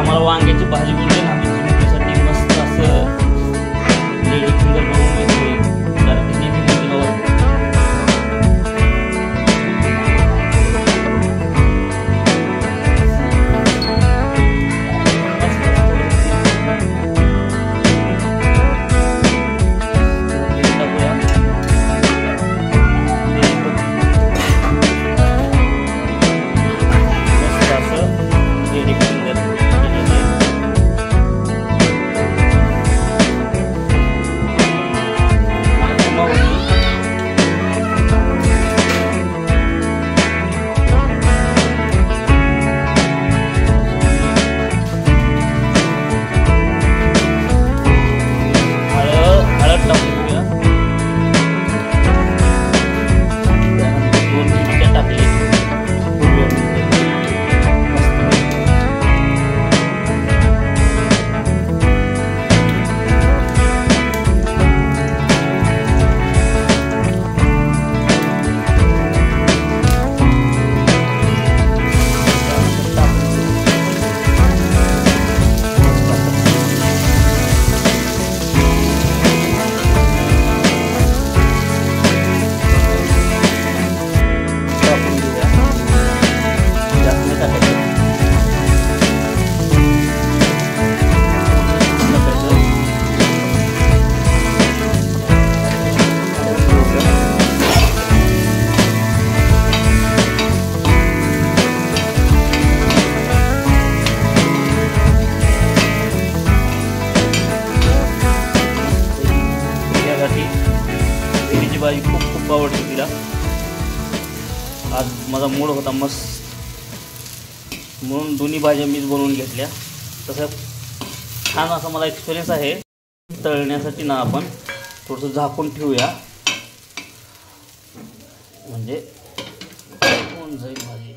आम्हाला वांग्याची भाजी बोलते ना, आम्ही चिमुकलीसाठी मस्त असं लेडी फिंगर बनवून घेतोय. कारण ते नेहमी म्हणते बाबा भाजी खूप खूप आवडते तिला. आज माझा मूड होता मस्त म्हणून दोन्ही भाज्या मीच बनवून घेतल्या. तसं छान असा मला एक्सपिरियन्स आहे. तळण्यासाठी ना आपण थोडंसं झाकून ठेवूया म्हणजे होऊन जाईल भाजी.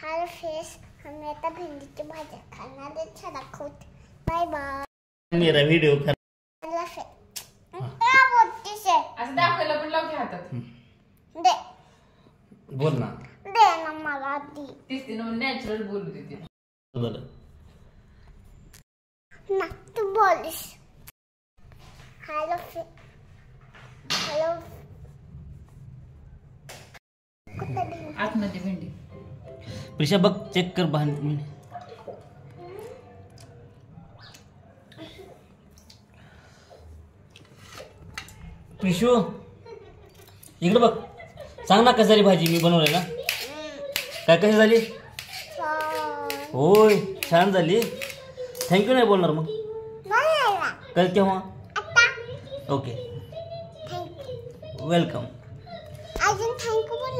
हाय फ्रेंड्स, हम आता भेंडीची भाजी खाणार आहे. चला दाखवते. Bye bye. मेरा व्हिडिओ कर. असं दाखवलं पण लवकर हातात दे. बोल ना. दे ना मला दी. तीच नॅचरल बोलू देते. बरं ना तू बोलिस. Hello hello. आतमध्ये भेंडी. प्रिशा बघ, चेक कर भांडी. प्रिशू इकडे बघ, सांग ना कशी झाली भाजी मी बनवली ना. काय कशी झाली? होय छान झाली. थँक्यू नाही बोलणार मग? काय केव्हा? Okay welcome. अजून थँक्यू बोल.